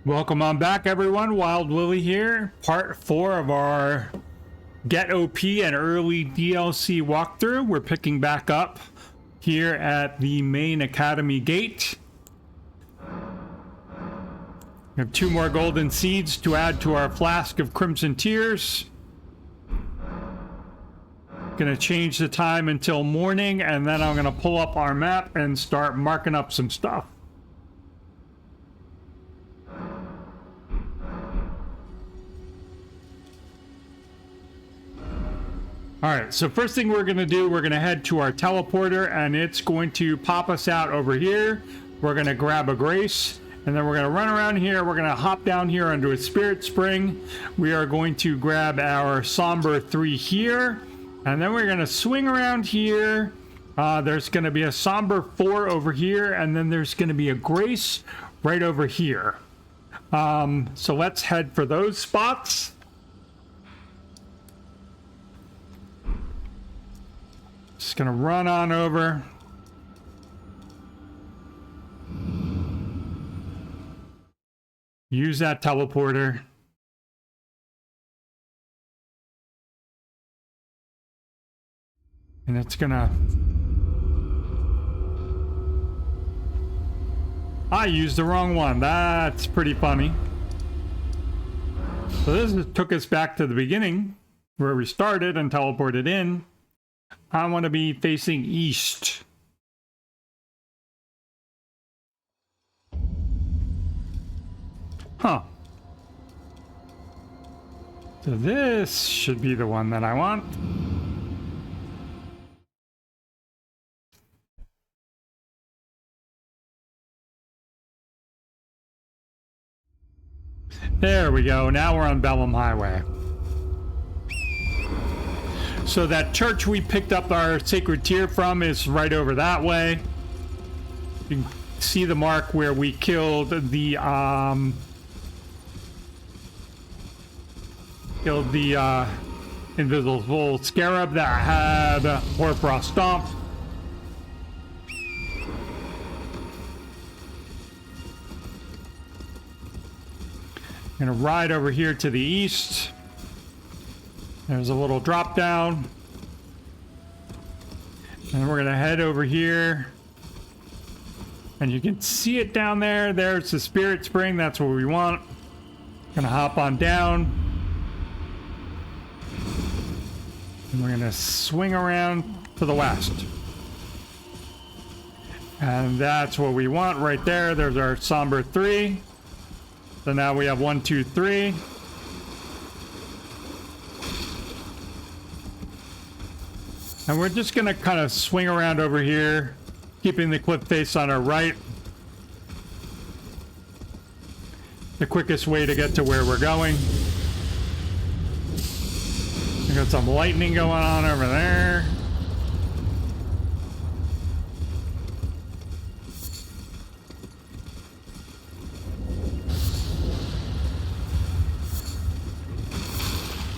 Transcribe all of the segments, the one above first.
Welcome on back, everyone. Wild Willy here. Part 4 of our Get OP and early DLC walkthrough. We're picking back up here at the main academy gate. We have 2 more golden seeds to add to our flask of crimson tears. Gonna change the time until morning, and then I'm gonna pull up our map and start marking up some stuff. All right, so first thing we're gonna do, we're gonna head to our teleporter, and it's going to pop us out over here. We're gonna grab a grace, and then we're gonna run around here. We're gonna hop down here onto a spirit spring. We are going to grab our Somber 3 here, and then we're gonna swing around here. There's gonna be a Somber 4 over here, and then there's gonna be a grace right over here. So let's head for those spots. Just gonna run on over. Use that teleporter. And it's gonna... I used the wrong one. That's pretty funny. So this took us back to the beginning where we started and teleported in. I want to be facing east. Huh. So this should be the one that I want. There we go. Now we're on Bellum Highway. So that church we picked up our sacred tear from is right over that way. You can see the mark where we killed the invisible scarab that had Hoarfrost Stomp. Gonna ride over here to the east. There's a little drop down. And we're gonna head over here. And you can see it down there. There's the spirit spring. That's what we want. Gonna hop on down. And we're gonna swing around to the west. And that's what we want right there. There's our Somber 3. So now we have 1, 2, 3. And we're just gonna kind of swing around over here, keeping the cliff face on our right. The quickest way to get to where we're going. We got some lightning going on over there.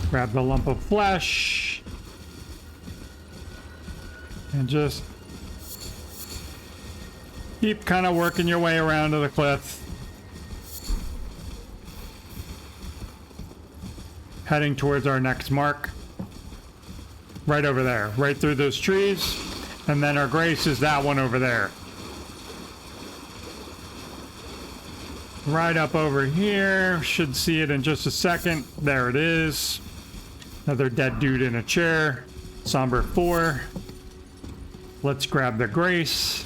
Grab the lump of flesh. And just keep kind of working your way around to the cliff. Heading towards our next mark. Right over there. Right through those trees. And then our grace is that one over there. Right up over here. Should see it in just a second. There it is. Another dead dude in a chair. Somber 4. Let's grab the grace.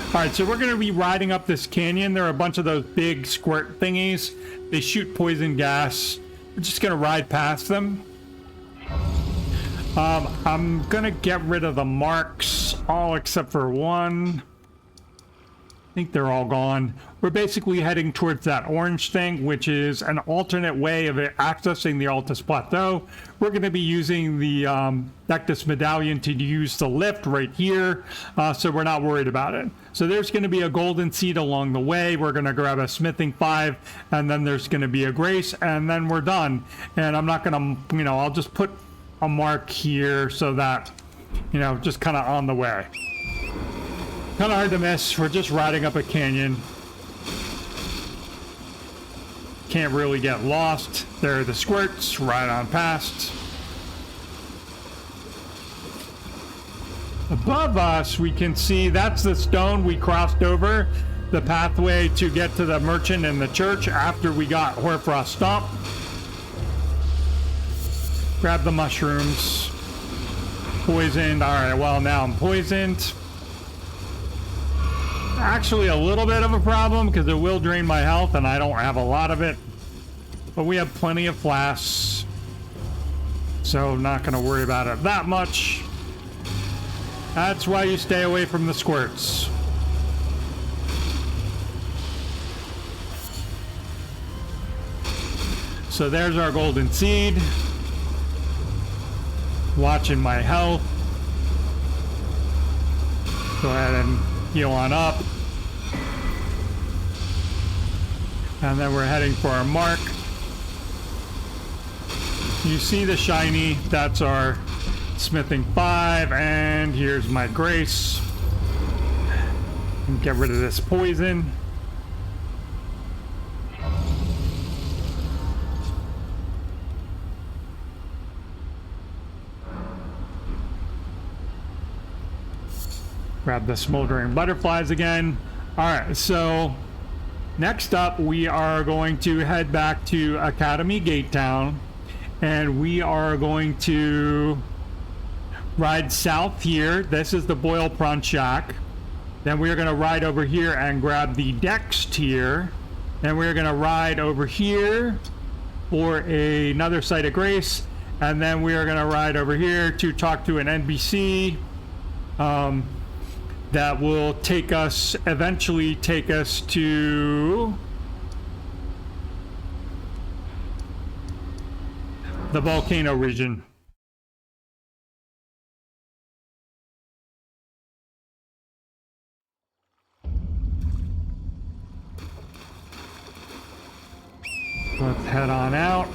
All right, so we're going to be riding up this canyon. There are a bunch of those big squirt thingies. They shoot poison gas. We're just going to ride past them. I'm going to get rid of the marks, all except for one. I think they're all gone. We're basically heading towards that orange thing, which is an alternate way of accessing the Altus Plateau. We're going to be using the Nectus Medallion to use the lift right here, so we're not worried about it. So there's going to be a golden seed along the way. We're going to grab a smithing 5, and then there's going to be a grace, and then we're done. And I'm not going to, I'll just put a mark here so that you know, just kind of on the way. Kind of hard to miss. We're just riding up a canyon. Can't really get lost. There are the squirts, right on past. Above us, we can see that's the stone we crossed over the pathway to get to the merchant and the church after we got Hoarfrost Stomp. Grab the mushrooms. Poisoned. Alright, well, now I'm poisoned. Actually, a little bit of a problem because it will drain my health and I don't have a lot of it. But we have plenty of flasks. So, not going to worry about it that much. That's why you stay away from the squirts. So there's our golden seed. Watching my health. Go ahead and heal on up. And then we're heading for our mark. You see the shiny, that's our smithing 5, and here's my grace. And get rid of this poison. Grab the smoldering butterflies again. Alright, so next up we are going to head back to Academy Gate Town, and we are going to ride south here. This is the Boil Prawn Shack. Then we're going to ride over here and grab the Dex tier. Then we're going to ride over here for another Site of Grace. And then we are going to ride over here to talk to an NPC that will take us, eventually take us to the volcano region. Let's head on out.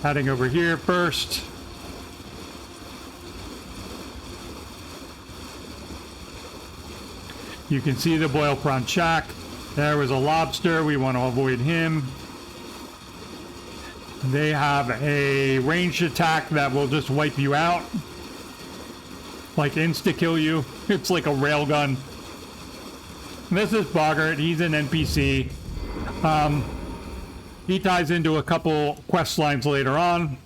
Heading over here first. You can see the Boil Prawn Shack. There was a lobster. We want to avoid him. They have a ranged attack that will just wipe you out. Like insta-kill you. It's like a railgun. This is Boggart. He's an NPC. He ties into a couple quest lines later on.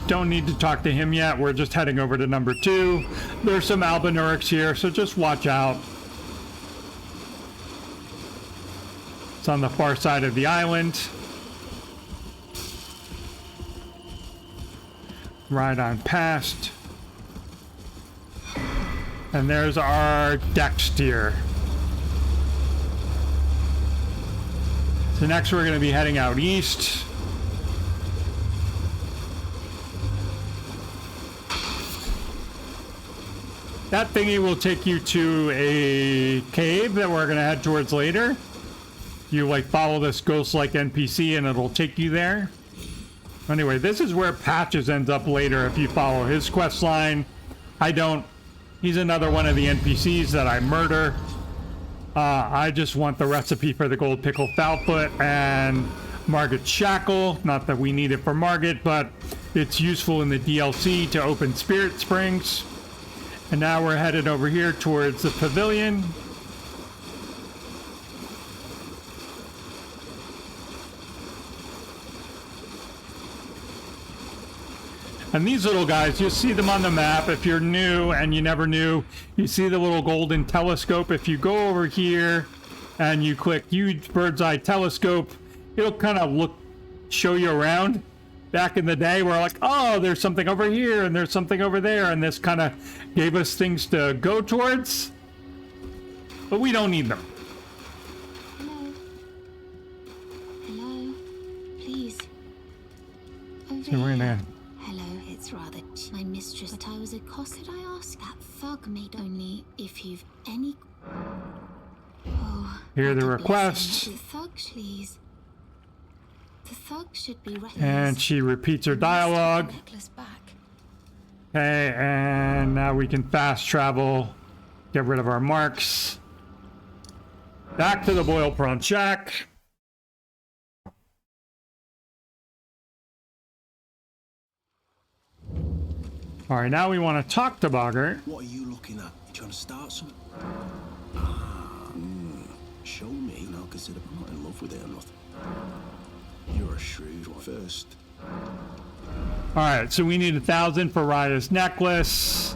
Don't need to talk to him yet. We're just heading over to number 2. There's some Albinurics here, so just watch out. It's on the far side of the island. Right on past. And there's our Dex tier. So next we're going to be heading out east. That thingy will take you to a cave that we're going to head towards later. You like follow this ghost-like NPC and it'll take you there. Anyway, this is where Patches ends up later if you follow his quest line. I don't. He's another one of the NPCs that I murder. I just want the recipe for the gold pickle foulfoot and Margit shackle. Not that we need it for Margit, but it's useful in the DLC to open spirit springs. And now we're headed over here towards the pavilion. And these little guys, you see them on the map. If you're new and you never knew, you see the little golden telescope. If you go over here and you click huge bird's eye telescope, it'll kind of show you around. Back in the day, we're like, oh, there's something over here and there's something over there. And this kind of gave us things to go towards. But we don't need them. Hello. Hello. Please. Over So we're gonna... Hello, it's rather my mistress, but I was a cost. Could I ask that thug made only if you've any... Oh, Here are the what a blessing. requests. The thug, please. The thug should be ready. And she repeats her dialogue. Necklace back. Okay, and now we can fast travel, get rid of our marks. Back to the boiled prawn shack. All right, now we want to talk to Boggart. What are you looking at? You trying to start something? Show me, and I'll consider I'm not in love with it or nothing. You're a shrewd one. First. All right, so we need 1,000 for Raya's necklace.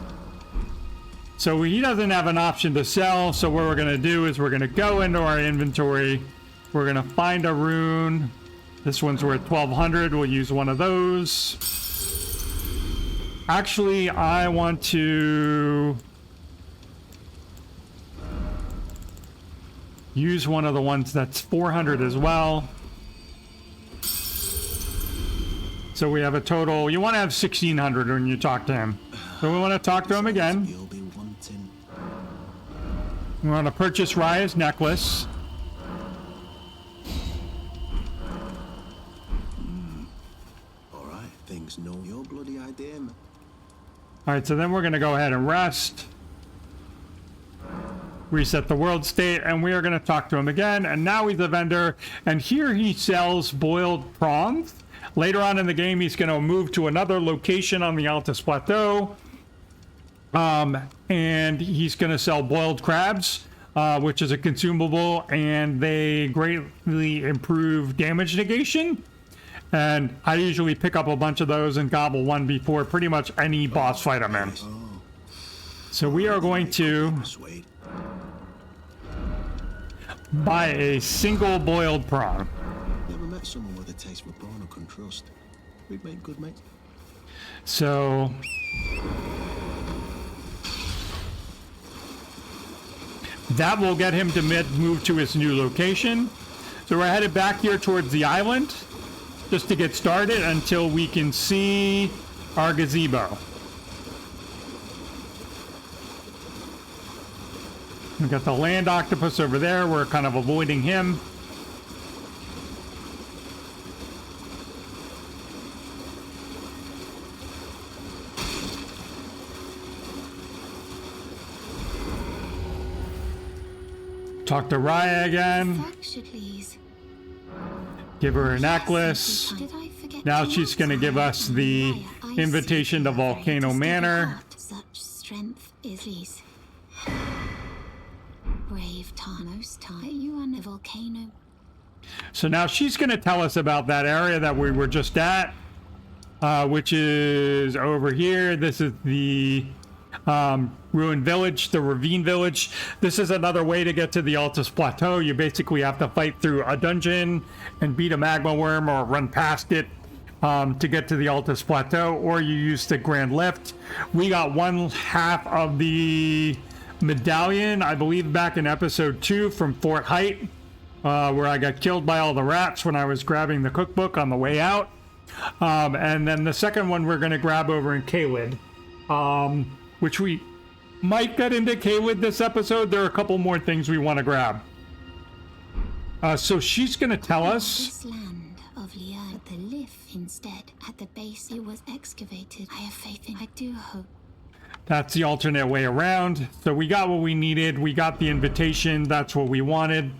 So he doesn't have an option to sell. So what we're gonna do is we're gonna go into our inventory. We're gonna find a rune. This one's worth 1,200. We'll use one of those. Actually, I want to use one of the ones that's 400 as well. So we have a total. You want to have 1,600 when you talk to him. So we want to talk to him again. You'll be wanting. We want to purchase Raya's necklace. All right, things know your bloody idea, man. All right, so then we're going to go ahead and rest. Reset the world state, and we are going to talk to him again. And now he's a vendor, and here he sells boiled prawns. Later on in the game, he's going to move to another location on the Altus Plateau. And he's going to sell boiled crabs, which is a consumable, and they greatly improve damage negation. And I usually pick up a bunch of those and gobble one before pretty much any boss fight I'm in. So we are going to buy a single boiled prawn. Never met someone with a taste for prawn I couldn't trust. We'd make good mates. So that will get him to move to his new location. So we're headed back here towards the island just to get started until we can see our gazebo. We've got the land octopus over there. We're kind of avoiding him. Talk to Raya again. Give her a necklace. Now she's going to give us the invitation to Volcano Manor. Such strength is these. Brave Tarnos, you on a volcano. So now she's going to tell us about that area that we were just at, which is over here. This is the ruined village, the ravine village. This is another way to get to the Altus Plateau. You basically have to fight through a dungeon and beat a magma worm or run past it to get to the Altus Plateau, or you use the Grand Lift. We got one half of the medallion, I believe, back in episode 2 from Fort Height, where I got killed by all the rats when I was grabbing the cookbook on the way out. And then the second one we're going to grab over in Caelid, which we might get into Caelid this episode. There are a couple more things we want to grab. So she's going to tell us. This land of Lian, the lift instead, at the base it was excavated. I have faith in. I do hope. That's the alternate way around. So we got what we needed. We got the invitation. That's what we wanted.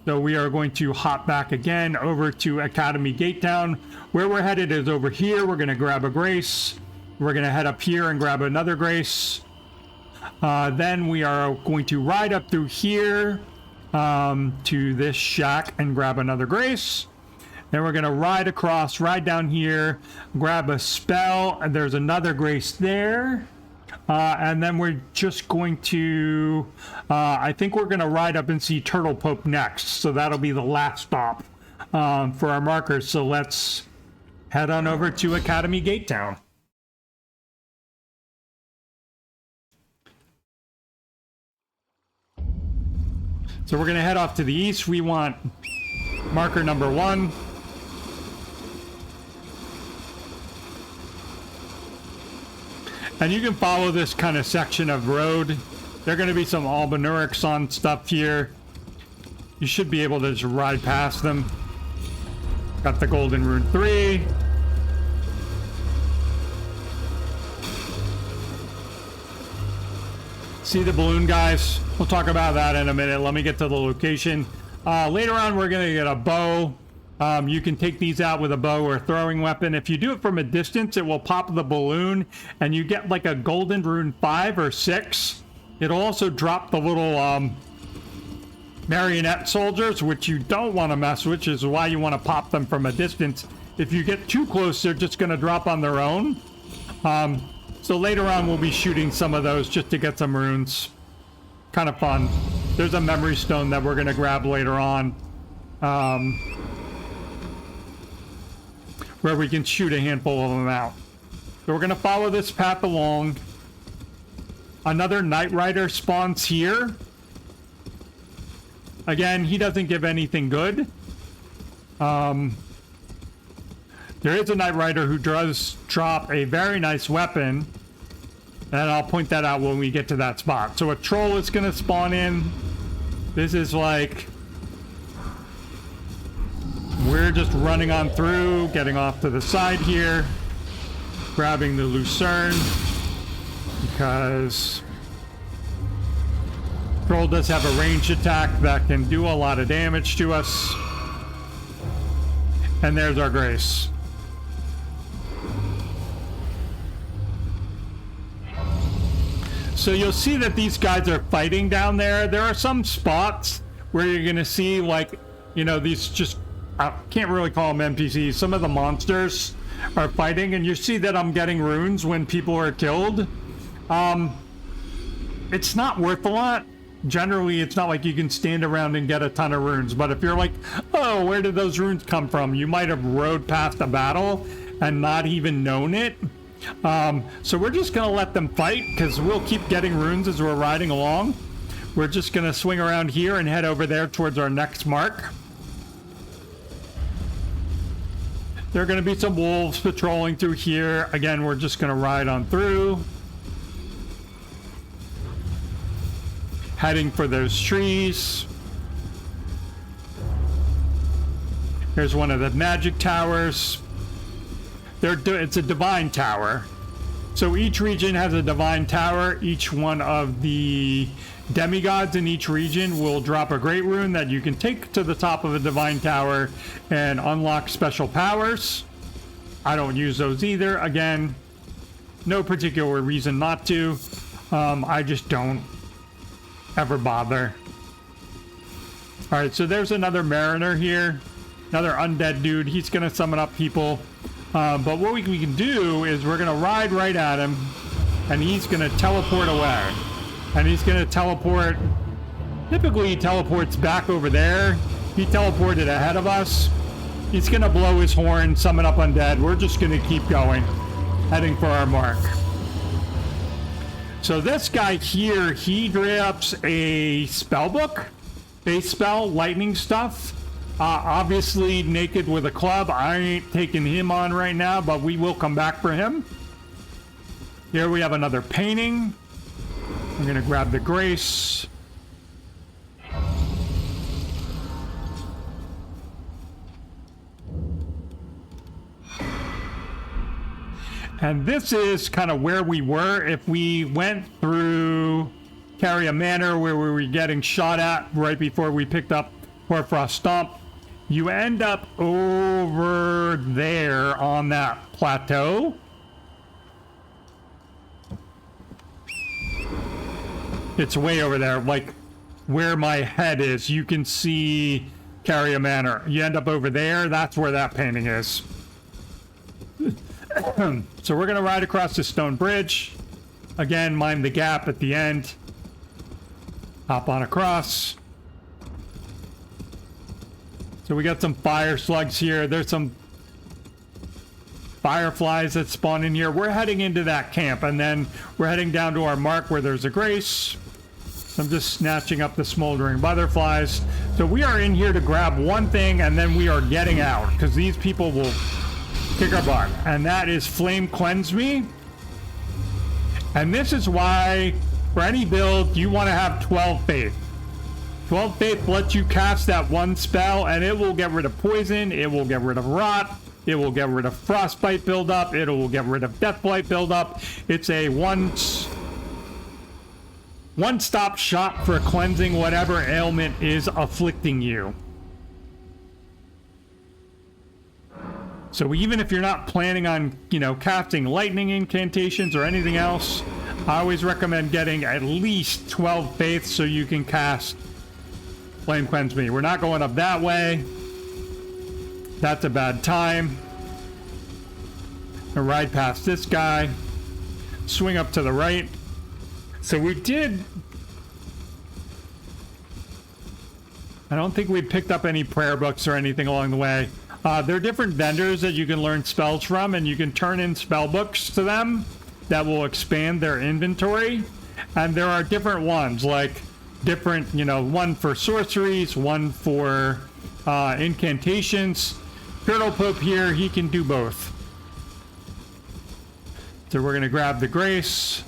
So we are going to hop back again over to Academy Gate Town. Where we're headed is over here. We're going to grab a grace. We're going to head up here and grab another grace. Then we are going to ride up through here to this shack and grab another grace. Then we're going to ride across, ride down here, grab a spell, and there's another grace there. And then we're just going to, I think we're going to ride up and see Turtle Pope next. So that'll be the last stop for our markers. So let's head on over to Academy Gate Town. So we're going to head off to the east. We want marker number 1. And you can follow this kind of section of road. There are going to be some Albinaurics on stuff here. You should be able to just ride past them. Got the golden rune 3. See the balloon, guys? We'll talk about that in a minute. Let me get to the location. Later on, we're going to get a bow. You can take these out with a bow or a throwing weapon. If you do it from a distance, it will pop the balloon, and you get like a golden rune 5 or 6. It'll also drop the little marionette soldiers, which you don't want to mess with, which is why you want to pop them from a distance. If you get too close, they're just going to drop on their own. So later on, we'll be shooting some of those just to get some runes. Kind of fun. There's a memory stone that we're going to grab later on, where we can shoot a handful of them out. So we're going to follow this path along. Another Night Rider spawns here. Again, he doesn't give anything good. There is a Night Rider who does drop a very nice weapon, and I'll point that out when we get to that spot. So a troll is going to spawn in. This is like, we're just running on through, getting off to the side here, grabbing the Lucerne, because troll does have a ranged attack that can do a lot of damage to us. And there's our Grace. So you'll see that these guys are fighting down there. There are some spots where you're going to see, like, you know, these just, I can't really call them NPCs. Some of the monsters are fighting, and you see that I'm getting runes when people are killed. It's not worth a lot. Generally, it's not like you can stand around and get a ton of runes. But if you're like, oh, where did those runes come from? You might have rode past a battle and not even known it. So we're just going to let them fight, because we'll keep getting runes as we're riding along. We're just going to swing around here and head over there towards our next mark. There are going to be some wolves patrolling through here. Again, we're just going to ride on through, heading for those trees. Here's one of the magic towers. It's a divine tower. So each region has a divine tower. Each one of the demigods in each region will drop a great rune that you can take to the top of a divine tower and unlock special powers. I don't use those either. Again, no particular reason not to. I just don't ever bother. All right, so there's another mariner here, another undead dude. He's gonna summon up people. But what we can do is we're gonna ride right at him, and he's gonna teleport away. And he's gonna teleport, typically he teleports back over there. He teleported ahead of us. He's gonna blow his horn, summon up undead. We're just gonna keep going, heading for our mark. So this guy here, he drops a spell book, base spell, lightning stuff. Obviously naked with a club. I ain't taking him on right now, but we will come back for him. Here we have another painting. I'm gonna grab the Grace. And this is kind of where we were if we went through Carrier Manor, where we were getting shot at right before we picked up Hoarfrost Stomp. You end up over there on that plateau. It's way over there, like where my head is. You can see Carrier Manor. You end up over there. That's where that painting is. So we're going to ride across the stone bridge. Again, mind the gap at the end. Hop on across. So we got some fire slugs here. There's some fireflies that spawn in here. We're heading into that camp, and then we're heading down to our mark where there's a Grace. So I'm just snatching up the smoldering butterflies. So we are in here to grab one thing, and then we are getting out, because these people will kick our butt. And that is Flame Cleanse Me. And this is why, for any build, you want to have 12 faith. 12 faith lets you cast that one spell, and it will get rid of poison, it will get rid of rot, it will get rid of frostbite buildup, it will get rid of deathblight buildup. It's a one-stop shop for cleansing whatever ailment is afflicting you. So even if you're not planning on, casting lightning incantations or anything else, I always recommend getting at least 12 faith so you can cast Flame Cleanse Me. We're not going up that way. That's a bad time. I'll ride past this guy. Swing up to the right. So we did... I don't think we picked up any prayer books or anything along the way. There are different vendors that you can learn spells from, and you can turn in spell books to them that will expand their inventory. And there are different ones, like different, one for sorceries, one for incantations. Turtle Pope here, he can do both. So we're going to grab the Grace.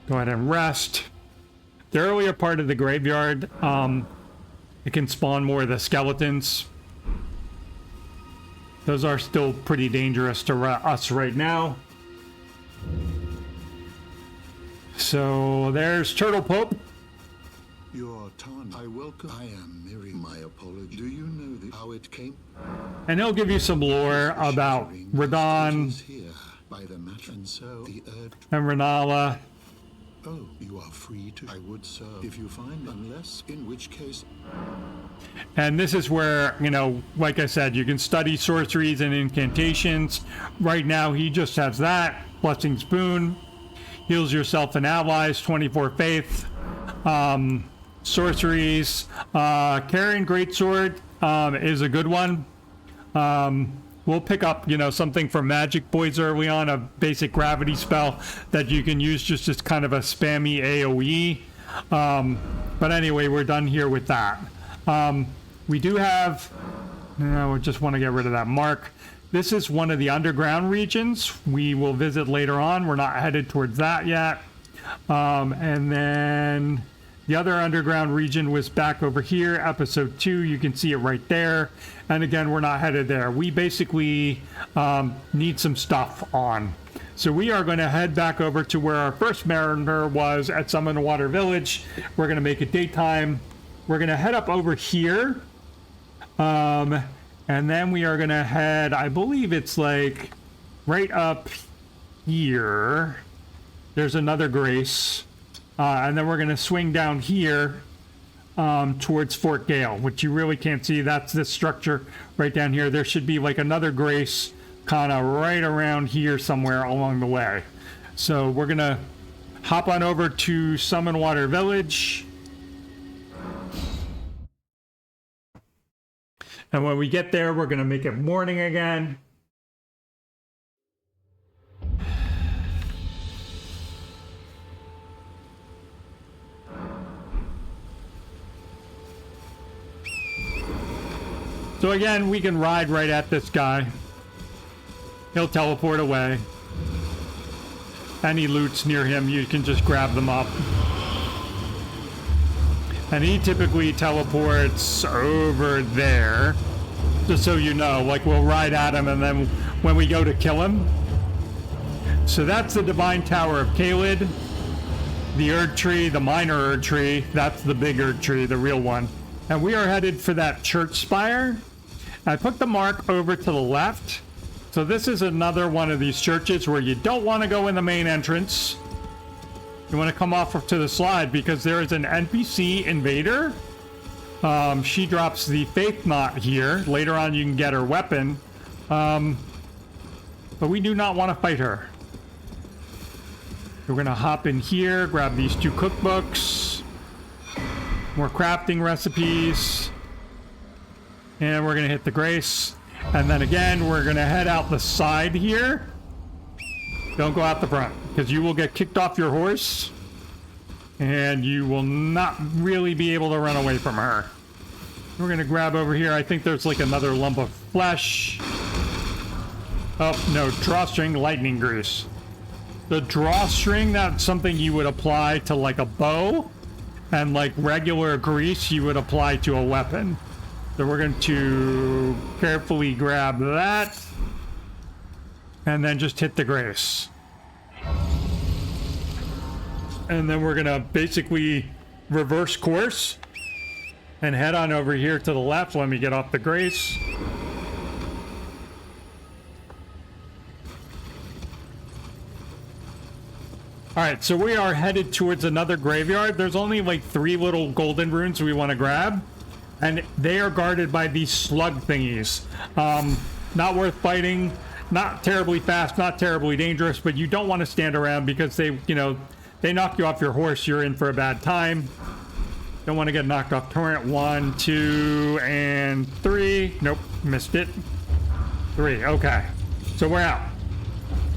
Go ahead and rest. The earlier part of the graveyard, it can spawn more of the skeletons. Those are still pretty dangerous to us right now. So there's Turtle Pope. Your Ton, I welcome. I am Miri. My apology. Do you know how it came? And he'll give you some lore about Radon and Renala. Oh, you are free to. I would serve if you find, unless, in which case. And this is where, like I said, you can study sorceries and incantations. Right now, he just has that. Blessing's Boon. Heals yourself and allies, 24 faith. Sorceries. Carrying Greatsword is a good one. We'll pick up, something from Magic Boys early on, a basic gravity spell that you can use just as kind of a spammy AoE. But anyway, we're done here with that. We do have, we just want to get rid of that mark. This is one of the underground regions we will visit later on. We're not headed towards that yet. And then the other underground region was back over here, episode 2. You can see it right there. And again, we're not headed there. We basically need some stuff on. So we are going to head back over to where our first mariner was at Summon Water Village. We're going to make it daytime. We're going to head up over here. And then we are going to head, I believe it's like right up here. There's another Grace. And then we're going to swing down here towards Fort Gale, which you really can't see. That's this structure right down here. There should be like another Grace kind of right around here somewhere along the way. So we're going to hop on over to Summon Water Village. And when we get there, we're going to make it morning again. So again, we can ride right at this guy. He'll teleport away. Any loots near him, you can just grab them up. And he typically teleports over there. Just so you know, like we'll ride at him and then when we go to kill him. So that's the Divine Tower of Caelid. The Erd Tree, the minor Erd Tree, that's the big Erd Tree, the real one. And we are headed for that church spire. I put the mark over to the left. So this is another one of these churches where you don't want to go in the main entrance. You want to come off to the slide because there is an NPC invader. She drops the Faith Knot here. Later on you can get her weapon. But we do not want to fight her. We're going to hop in here, grab these 2 cookbooks. More crafting recipes. And we're going to hit the Grace. And then again, we're going to head out the side here. Don't go out the front, because you will get kicked off your horse. And you will not really be able to run away from her. We're going to grab over here. I think there's like another lump of flesh. Oh, no, drawstring lightning grease. The drawstring, that's something you would apply to like a bow, and like regular grease you would apply to a weapon. So we're going to carefully grab that and then just hit the grace. And then we're going to basically reverse course and head on over here to the left. Let me get off the grace. All right, so we are headed towards another graveyard. There's only like 3 little golden runes we want to grab, and they are guarded by these slug thingies. Not worth fighting, not terribly fast, not terribly dangerous, but you don't want to stand around because they, you know, they knock you off your horse. You're in for a bad time. Don't want to get knocked off torrent. 1, 2, and 3. Nope, missed it. 3, okay. So we're out.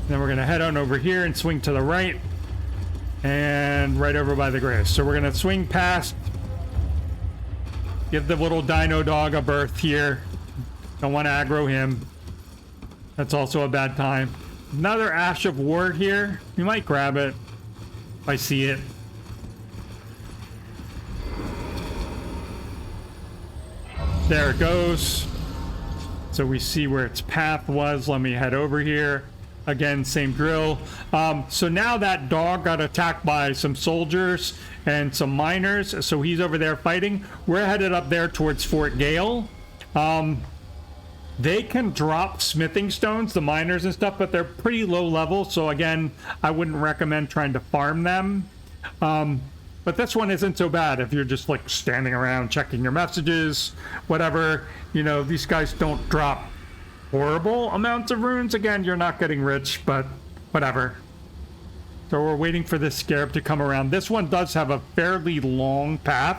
Then we're gonna head on over here and swing to the right. And right over by the grace. So we're gonna swing past, give the little dino dog a berth here. Don't want to aggro him. That's also a bad time. Another Ash of War here. We might grab it if I see it. There it goes. So we see where its path was. Let me head over here. Again, same drill. So now that dog got attacked by some soldiers and some miners, so he's over there fighting. We're headed up there towards Fort Gale. They can drop smithing stones, the miners and stuff, but they're pretty low level, so again, I wouldn't recommend trying to farm them. But this one isn't so bad if you're just like standing around checking your messages, whatever. You know, these guys don't drop horrible amounts of runes. Again, you're not getting rich, but whatever. So we're waiting for this scarab to come around. This one does have a fairly long path.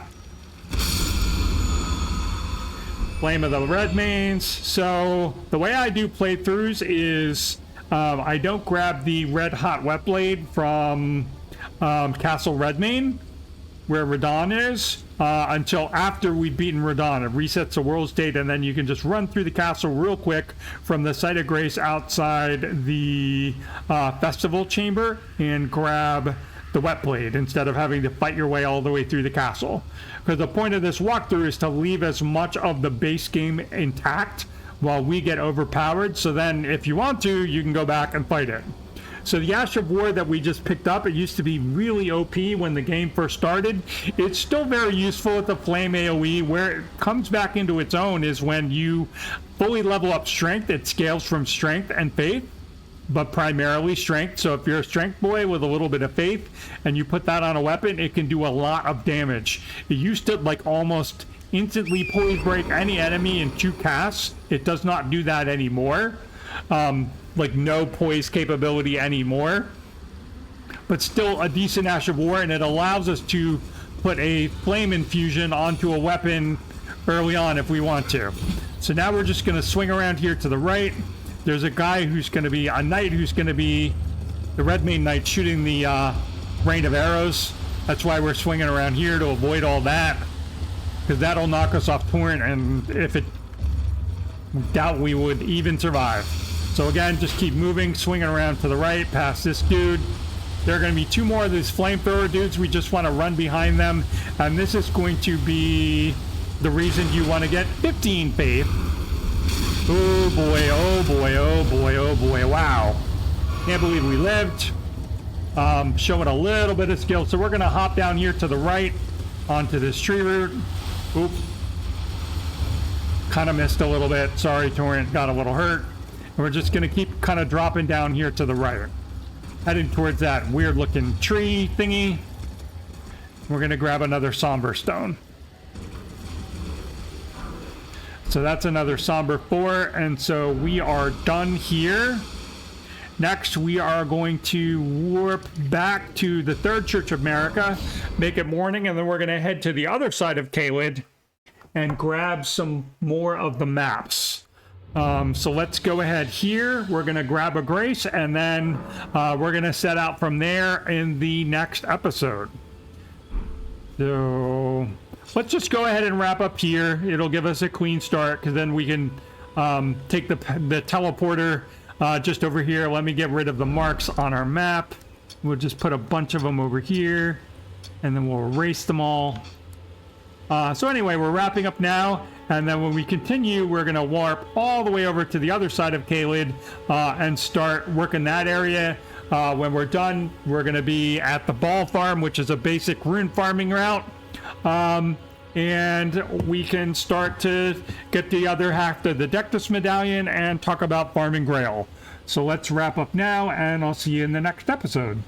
Flame of the Redmanes. So the way I do playthroughs is I don't grab the red hot wet blade from Castle Redmane, where Radon is, until after we've beaten Radon. It resets the world state, and then you can just run through the castle real quick from the Site of Grace outside the festival chamber and grab the wet blade instead of having to fight your way all the way through the castle. Because the point of this walkthrough is to leave as much of the base game intact while we get overpowered, so then if you want to, you can go back and fight it. So the Ash of War that we just picked up, it used to be really OP when the game first started. It's still very useful at the Flame AoE. Where it comes back into its own is when you fully level up Strength. It scales from Strength and Faith, but primarily Strength. So if you're a Strength boy with a little bit of Faith and you put that on a weapon, it can do a lot of damage. It used to like almost instantly poise break any enemy in 2 casts. It does not do that anymore. Like no poise capability anymore, but still a decent Ash of War, and it allows us to put a flame infusion onto a weapon early on if we want to. So now we're just going to swing around here to the right. There's a guy who's going to be a knight, who's going to be the Redmane Knight shooting the rain of arrows. That's why we're swinging around here, to avoid all that, because that'll knock us off torrent, and if it, doubt we would even survive. So again, just keep moving, swinging around to the right, past this dude. There are going to be 2 more of these flamethrower dudes. We just want to run behind them. And this is going to be the reason you want to get 15 faith. Oh boy, oh boy, oh boy, oh boy. Wow. Can't believe we lived. Showing a little bit of skill. So we're going to hop down here to the right onto this tree root. Oop. Kind of missed a little bit. Sorry, Torrent. Got a little hurt. And we're just going to keep kind of dropping down here to the right. Heading towards that weird looking tree thingy. We're going to grab another Somber Stone. So that's another Somber 4. And so we are done here. Next, we are going to warp back to the Third Church of America, make it morning, and then we're going to head to the other side of Caelid and grab some more of the maps. So let's go ahead here. We're going to grab a grace, and then we're going to set out from there in the next episode. So let's just go ahead and wrap up here. It'll give us a clean start, because then we can take the teleporter just over here. Let me get rid of the marks on our map. We'll just put a bunch of them over here, and then we'll erase them all. So anyway, we're wrapping up now, and then when we continue, we're going to warp all the way over to the other side of Caelid and start working that area. When we're done, we're going to be at the Ball Farm, which is a basic rune farming route. And we can start to get the other half of the Dectus Medallion and talk about farming Grail. So let's wrap up now, and I'll see you in the next episode.